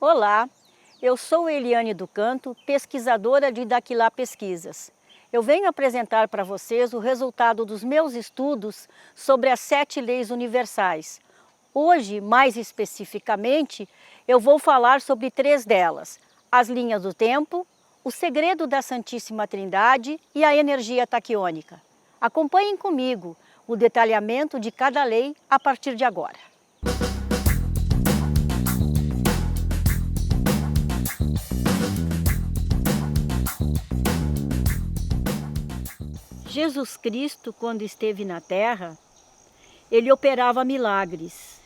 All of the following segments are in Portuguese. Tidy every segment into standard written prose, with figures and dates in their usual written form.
Olá, eu sou Eliane do Canto, pesquisadora de Daquilá Pesquisas. Eu venho apresentar para vocês o resultado dos meus estudos sobre as 7 leis universais. Hoje, mais especificamente, eu vou falar sobre 3 delas: as linhas do tempo, o segredo da Santíssima Trindade e a energia taquiônica. Acompanhem comigo o detalhamento de cada lei a partir de agora. Jesus Cristo, quando esteve na Terra, ele operava milagres,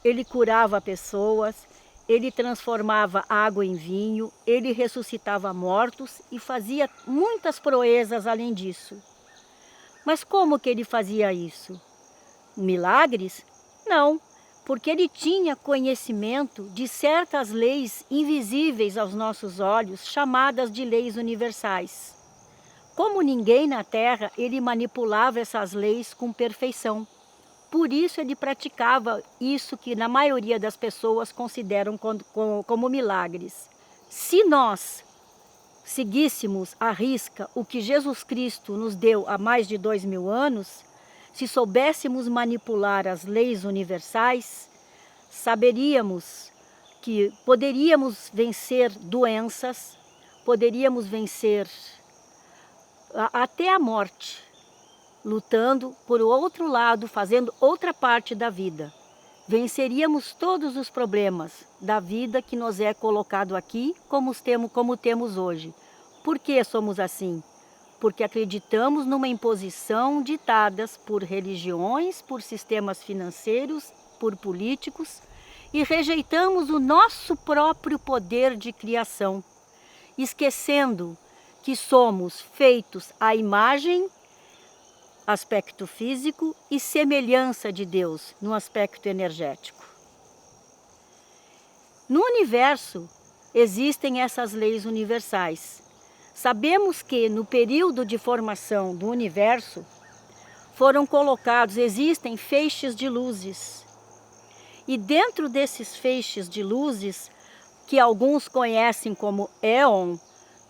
ele curava pessoas, ele transformava água em vinho, ele ressuscitava mortos e fazia muitas proezas além disso. Mas como que ele fazia isso? Milagres? Não, porque ele tinha conhecimento de certas leis invisíveis aos nossos olhos, chamadas de leis universais. Como ninguém na Terra, ele manipulava essas leis com perfeição. Por isso ele praticava isso que na maioria das pessoas consideram como milagres. Se nós seguíssemos à risca o que Jesus Cristo nos deu há mais de 2000 anos, se soubéssemos manipular as leis universais, saberíamos que poderíamos vencer doenças, poderíamos vencer até a morte, lutando por outro lado, fazendo outra parte da vida. Venceríamos todos os problemas da vida que nos é colocado aqui, como temos hoje. Por que somos assim? Porque acreditamos numa imposição ditadas por religiões, por sistemas financeiros, por políticos, e rejeitamos o nosso próprio poder de criação, esquecendo que somos feitos à imagem, aspecto físico e semelhança de Deus no aspecto energético. No universo existem essas leis universais. Sabemos que no período de formação do universo existem feixes de luzes. E dentro desses feixes de luzes, que alguns conhecem como éon,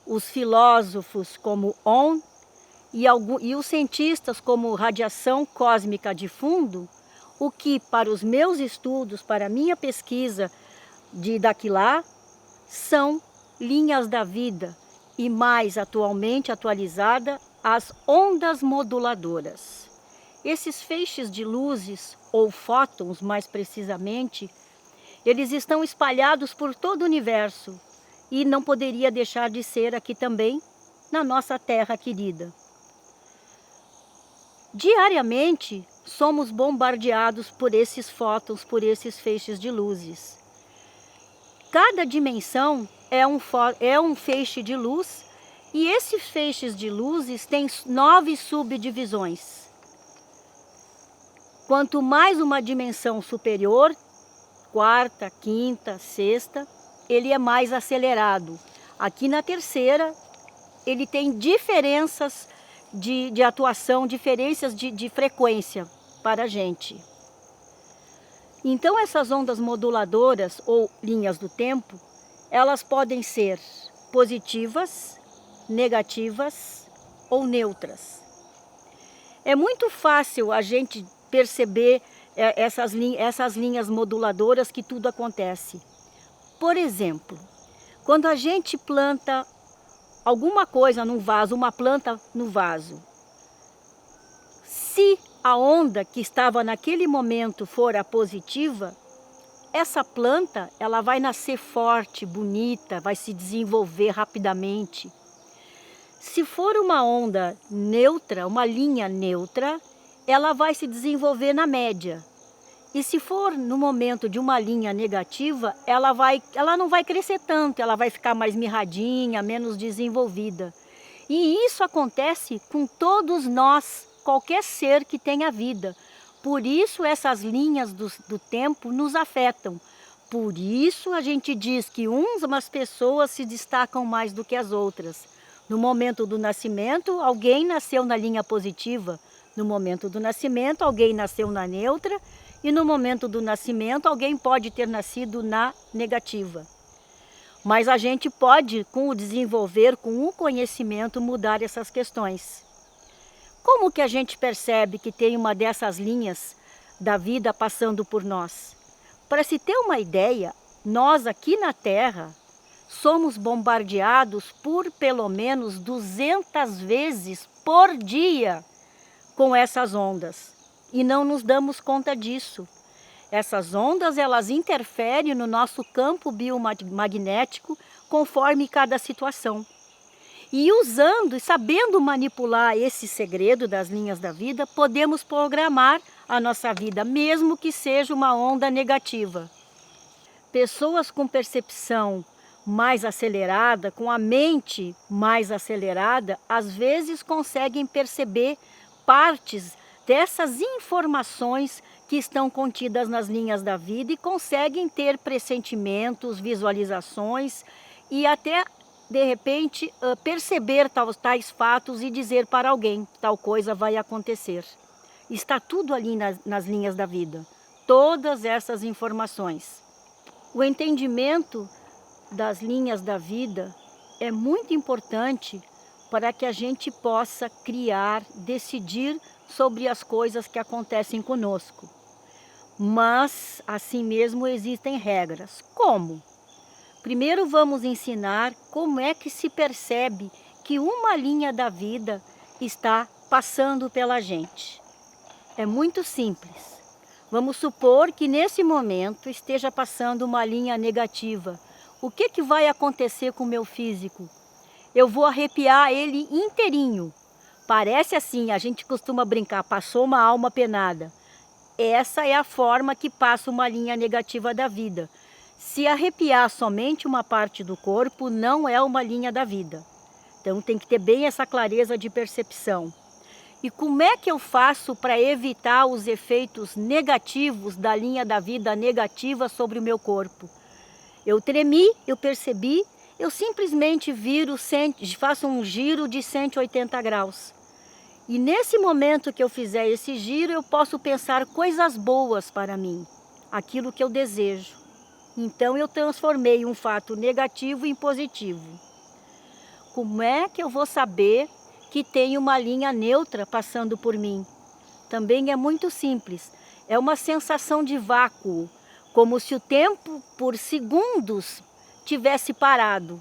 os filósofos como ON e os cientistas como radiação cósmica de fundo, o que para os meus estudos, para a minha pesquisa de Daquilá, são linhas da vida e mais atualmente atualizada, as ondas moduladoras. Esses feixes de luzes, ou fótons mais precisamente, eles estão espalhados por todo o universo, e não poderia deixar de ser aqui também, na nossa terra querida. Diariamente, somos bombardeados por esses fótons, por esses feixes de luzes. Cada dimensão é um feixe de luz, e esses feixes de luzes têm 9 subdivisões. Quanto mais uma dimensão superior, quarta, quinta, sexta, ele é mais acelerado. Aqui na terceira, ele tem diferenças de atuação, diferenças de frequência para a gente. Então essas ondas moduladoras ou linhas do tempo, elas podem ser positivas, negativas ou neutras. É muito fácil a gente perceber essas linhas moduladoras que tudo acontece. Por exemplo, quando a gente planta alguma coisa num vaso, uma planta no vaso, se a onda que estava naquele momento for a positiva, essa planta ela vai nascer forte, bonita, vai se desenvolver rapidamente. Se for uma onda neutra, uma linha neutra, ela vai se desenvolver na média. E se for no momento de uma linha negativa, ela não vai crescer tanto, ela vai ficar mais mirradinha, menos desenvolvida. E isso acontece com todos nós, qualquer ser que tenha vida. Por isso essas linhas do tempo nos afetam. Por isso a gente diz que umas pessoas se destacam mais do que as outras. No momento do nascimento, alguém nasceu na linha positiva. No momento do nascimento, alguém nasceu na neutra. E no momento do nascimento, alguém pode ter nascido na negativa. Mas a gente pode, com o desenvolver, com o conhecimento, mudar essas questões. Como que a gente percebe que tem uma dessas linhas da vida passando por nós? Para se ter uma ideia, nós aqui na Terra somos bombardeados por pelo menos 200 vezes por dia com essas ondas. E não nos damos conta disso. Essas ondas, elas interferem no nosso campo biomagnético conforme cada situação. E usando e sabendo manipular esse segredo das linhas da vida, podemos programar a nossa vida, mesmo que seja uma onda negativa. Pessoas com percepção mais acelerada, com a mente mais acelerada, às vezes conseguem perceber partes dessas informações que estão contidas nas linhas da vida e conseguem ter pressentimentos, visualizações e até, de repente, perceber tais fatos e dizer para alguém, tal coisa vai acontecer. Está tudo ali nas linhas da vida, todas essas informações. O entendimento das linhas da vida é muito importante para que a gente possa criar, decidir sobre as coisas que acontecem conosco. Mas, assim mesmo, existem regras. Como? Primeiro vamos ensinar como é que se percebe que uma linha da vida está passando pela gente. É muito simples. Vamos supor que nesse momento esteja passando uma linha negativa. O que vai acontecer com o meu físico? Eu vou arrepiar ele inteirinho. Parece assim, a gente costuma brincar, passou uma alma penada. Essa é a forma que passa uma linha negativa da vida. Se arrepiar somente uma parte do corpo, não é uma linha da vida. Então tem que ter bem essa clareza de percepção. E como é que eu faço para evitar os efeitos negativos da linha da vida negativa sobre o meu corpo? Eu tremi, eu percebi, eu simplesmente faço um giro de 180 graus. E nesse momento que eu fizer esse giro, eu posso pensar coisas boas para mim, aquilo que eu desejo. Então eu transformei um fato negativo em positivo. Como é que eu vou saber que tem uma linha neutra passando por mim? Também é muito simples. É uma sensação de vácuo, como se o tempo por segundos tivesse parado.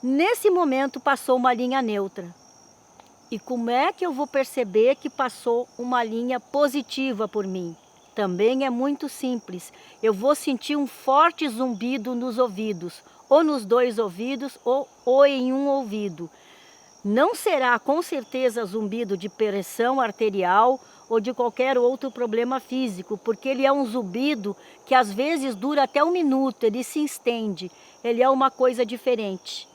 Nesse momento passou uma linha neutra. E como é que eu vou perceber que passou uma linha positiva por mim? Também é muito simples. Eu vou sentir um forte zumbido nos ouvidos, ou nos dois ouvidos, ou em um ouvido. Não será com certeza zumbido de pressão arterial ou de qualquer outro problema físico, porque ele é um zumbido que às vezes dura até 1 minuto, ele se estende, ele é uma coisa diferente.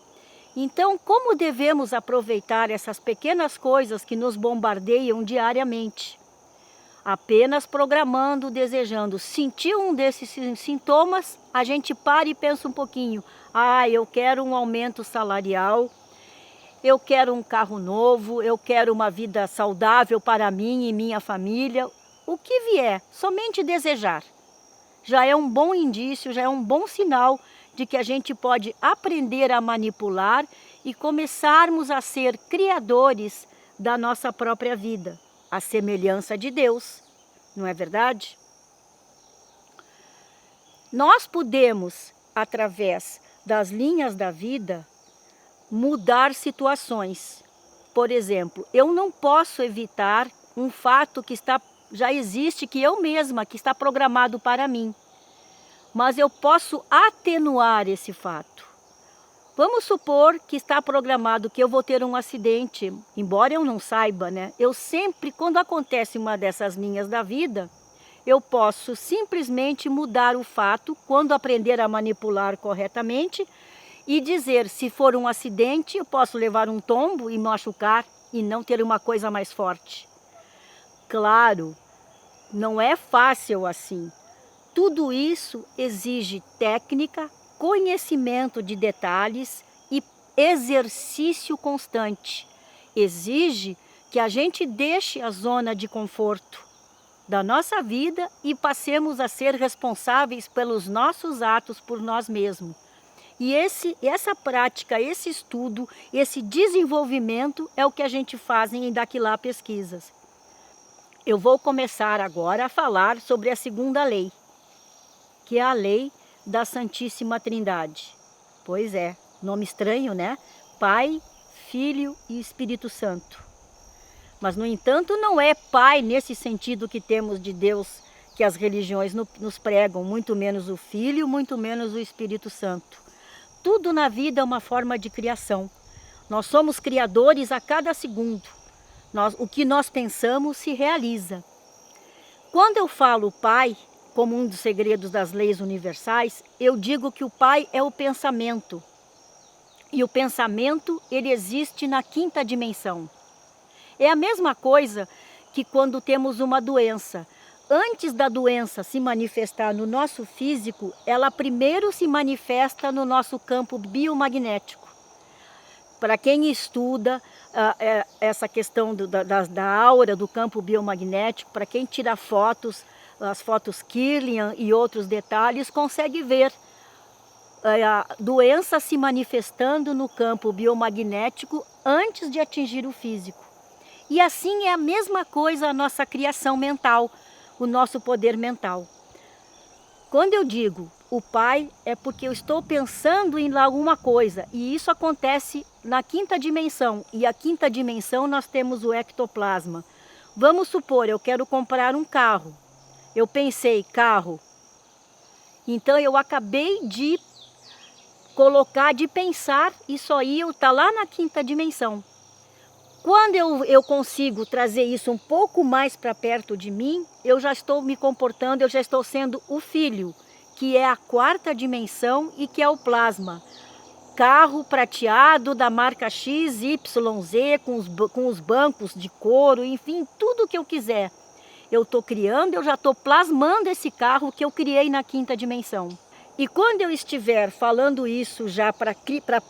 Então, como devemos aproveitar essas pequenas coisas que nos bombardeiam diariamente? Apenas programando, desejando. Sentir um desses sintomas, a gente para e pensa um pouquinho. Eu quero um aumento salarial, eu quero um carro novo, eu quero uma vida saudável para mim e minha família. O que vier, somente desejar. Já é um bom indício, já é um bom sinal de que a gente pode aprender a manipular e começarmos a ser criadores da nossa própria vida, à semelhança de Deus, não é verdade? Nós podemos, através das linhas da vida, mudar situações. Por exemplo, eu não posso evitar um fato que já existe, que eu mesma, que está programado para mim. Mas eu posso atenuar esse fato. Vamos supor que está programado que eu vou ter um acidente, embora eu não saiba, né? Eu sempre, quando acontece uma dessas linhas da vida, eu posso simplesmente mudar o fato, quando aprender a manipular corretamente, e dizer, se for um acidente, eu posso levar um tombo e machucar e não ter uma coisa mais forte. Claro, não é fácil assim. Tudo isso exige técnica, conhecimento de detalhes e exercício constante. Exige que a gente deixe a zona de conforto da nossa vida e passemos a ser responsáveis pelos nossos atos por nós mesmos. E essa prática, esse estudo, esse desenvolvimento é o que a gente faz em Daquilá Pesquisas. Eu vou começar agora a falar sobre a segunda lei, que é a lei da Santíssima Trindade. Pois é, nome estranho, né? Pai, Filho e Espírito Santo. Mas, no entanto, não é Pai nesse sentido que temos de Deus, que as religiões nos pregam, muito menos o Filho, muito menos o Espírito Santo. Tudo na vida é uma forma de criação. Nós somos criadores a cada segundo. O que nós pensamos se realiza. Quando eu falo Pai, como um dos segredos das leis universais, eu digo que o Pai é o pensamento. E o pensamento, ele existe na quinta dimensão. É a mesma coisa que quando temos uma doença. Antes da doença se manifestar no nosso físico, ela primeiro se manifesta no nosso campo biomagnético. Para quem estuda essa questão da aura, do campo biomagnético, para quem tira fotos, as fotos Kirlian e outros detalhes, consegue ver a doença se manifestando no campo biomagnético antes de atingir o físico. E assim é a mesma coisa a nossa criação mental, o nosso poder mental. Quando eu digo o Pai, é porque eu estou pensando em alguma coisa, e isso acontece na quinta dimensão, e a quinta dimensão nós temos o ectoplasma. Vamos supor, eu quero comprar um carro. Eu pensei, carro. Então eu acabei de colocar, de pensar, isso aí está lá na quinta dimensão. Quando eu consigo trazer isso um pouco mais para perto de mim, eu já estou me comportando, eu já estou sendo o filho, que é a quarta dimensão e que é o plasma. Carro prateado da marca XYZ, com os bancos de couro, enfim, tudo que eu quiser. Eu estou criando, eu já estou plasmando esse carro que eu criei na quinta dimensão. E quando eu estiver falando isso já para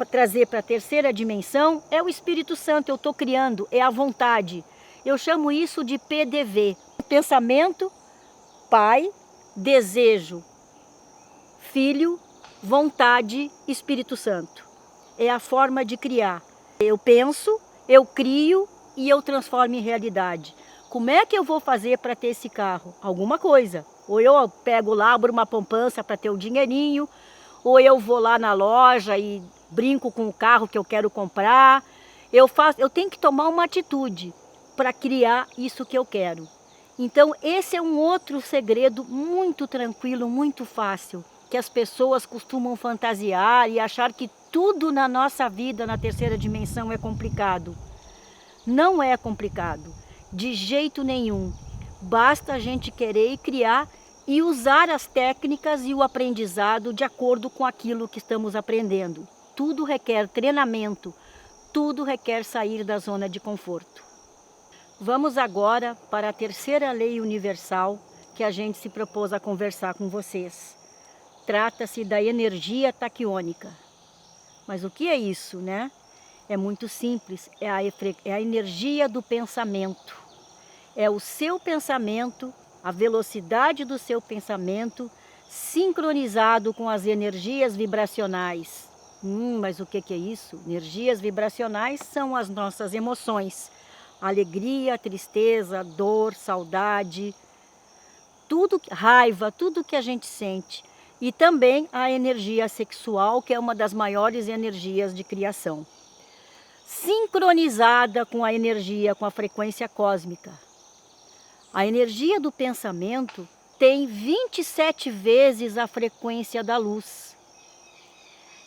trazer para a terceira dimensão, é o Espírito Santo, eu estou criando, é a vontade. Eu chamo isso de PDV. Pensamento, Pai, desejo, Filho, vontade, Espírito Santo. É a forma de criar. Eu penso, eu crio e eu transformo em realidade. Como é que eu vou fazer para ter esse carro? Alguma coisa. Ou eu pego lá, abro uma poupança para ter o dinheirinho, ou eu vou lá na loja e brinco com o carro que eu quero comprar. Eu tenho que tomar uma atitude para criar isso que eu quero. Então, esse é um outro segredo muito tranquilo, muito fácil, que as pessoas costumam fantasiar e achar que tudo na nossa vida, na terceira dimensão, é complicado. Não é complicado, de jeito nenhum. Basta a gente querer e criar e usar as técnicas e o aprendizado de acordo com aquilo que estamos aprendendo. Tudo requer treinamento, tudo requer sair da zona de conforto. Vamos agora para a terceira lei universal que a gente se propôs a conversar com vocês. Trata-se da energia taquiônica. Mas o que é isso, né? É muito simples, é a energia do pensamento. É o seu pensamento, a velocidade do seu pensamento, sincronizado com as energias vibracionais. Mas o que é isso? Energias vibracionais são as nossas emoções. Alegria, tristeza, dor, saudade, tudo, raiva, tudo que a gente sente. E também a energia sexual, que é uma das maiores energias de criação. Sincronizada com a energia, com a frequência cósmica. A energia do pensamento tem 27 vezes a frequência da luz.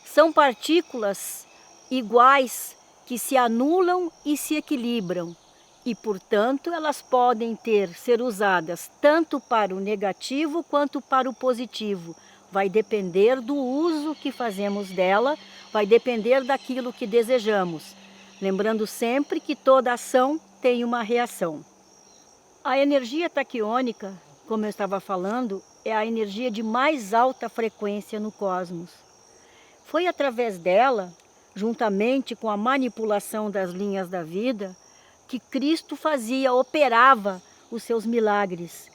São partículas iguais que se anulam e se equilibram. E, portanto, elas podem ser usadas tanto para o negativo quanto para o positivo. Vai depender do uso que fazemos dela, vai depender daquilo que desejamos. Lembrando sempre que toda ação tem uma reação. A energia taquiônica, como eu estava falando, é a energia de mais alta frequência no cosmos. Foi através dela, juntamente com a manipulação das linhas da vida, que Cristo operava os seus milagres.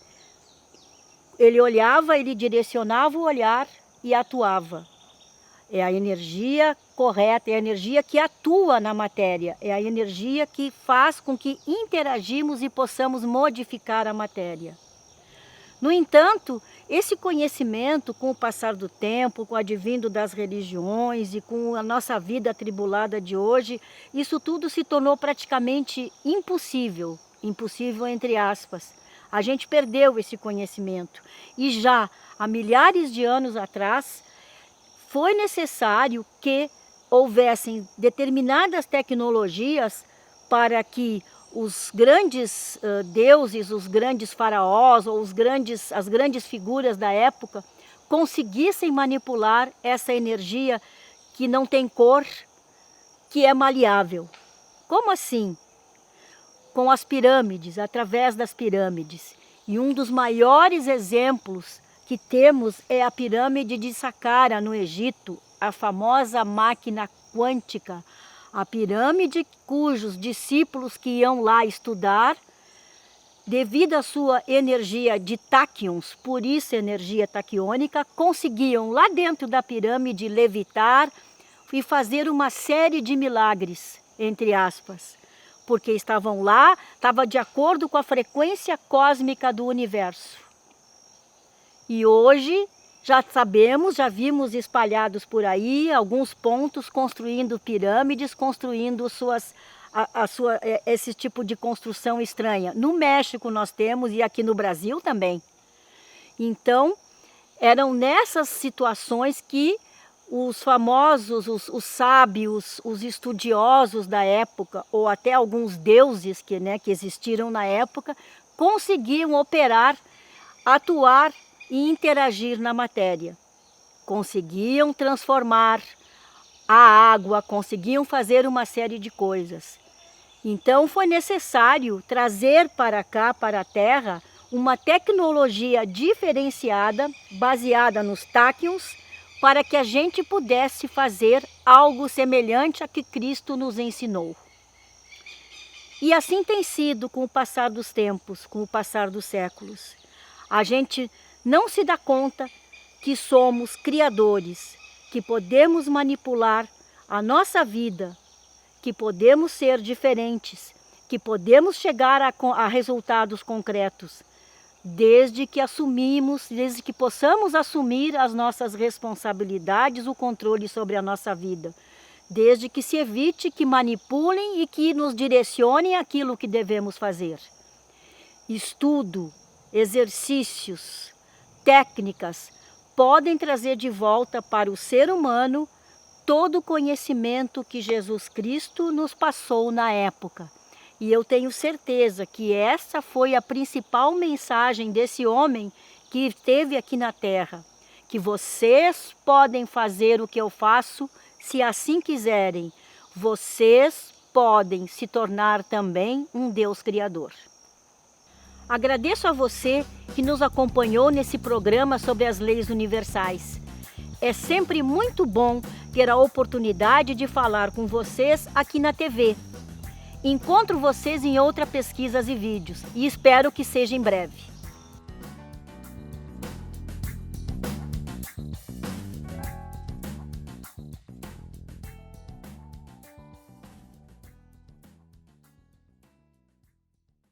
Ele olhava, ele direcionava o olhar e atuava. É a energia correta, é a energia que atua na matéria, é a energia que faz com que interagimos e possamos modificar a matéria. No entanto, esse conhecimento, com o passar do tempo, com o advindo das religiões e com a nossa vida atribulada de hoje, isso tudo se tornou praticamente impossível, impossível entre aspas. A gente perdeu esse conhecimento e já há milhares de anos atrás, foi necessário que houvessem determinadas tecnologias para que os grandes deuses, os grandes faraós ou as grandes figuras da época conseguissem manipular essa energia que não tem cor, que é maleável. Como assim? Com as pirâmides, através das pirâmides. E um dos maiores exemplos que temos é a pirâmide de Saqqara, no Egito, a famosa máquina quântica, a pirâmide cujos discípulos que iam lá estudar, devido à sua energia de táquions, por isso energia taquiônica, conseguiam lá dentro da pirâmide levitar e fazer uma série de milagres, entre aspas, porque estavam lá, estava de acordo com a frequência cósmica do universo. E hoje já sabemos, já vimos espalhados por aí alguns pontos construindo pirâmides, construindo esse tipo de construção estranha. No México nós temos e aqui no Brasil também. Então, eram nessas situações que os famosos, os sábios, os estudiosos da época, ou até alguns deuses que existiram na época, conseguiam operar, atuar e interagir na matéria. Conseguiam transformar a água, conseguiam fazer uma série de coisas. Então foi necessário trazer para cá, para a Terra, uma tecnologia diferenciada, baseada nos táquions, para que a gente pudesse fazer algo semelhante a que Cristo nos ensinou. E assim tem sido com o passar dos tempos, com o passar dos séculos. A gente não se dá conta que somos criadores, que podemos manipular a nossa vida, que podemos ser diferentes, que podemos chegar a resultados concretos, desde que possamos assumir as nossas responsabilidades, o controle sobre a nossa vida, desde que se evite que manipulem e que nos direcionem aquilo que devemos fazer. Estudo, exercícios, técnicas podem trazer de volta para o ser humano todo o conhecimento que Jesus Cristo nos passou na época. E eu tenho certeza que essa foi a principal mensagem desse homem que esteve aqui na Terra. Que vocês podem fazer o que eu faço se assim quiserem. Vocês podem se tornar também um Deus Criador. Agradeço a você que nos acompanhou nesse programa sobre as leis universais. É sempre muito bom ter a oportunidade de falar com vocês aqui na TV. Encontro vocês em outras pesquisas e vídeos e espero que seja em breve.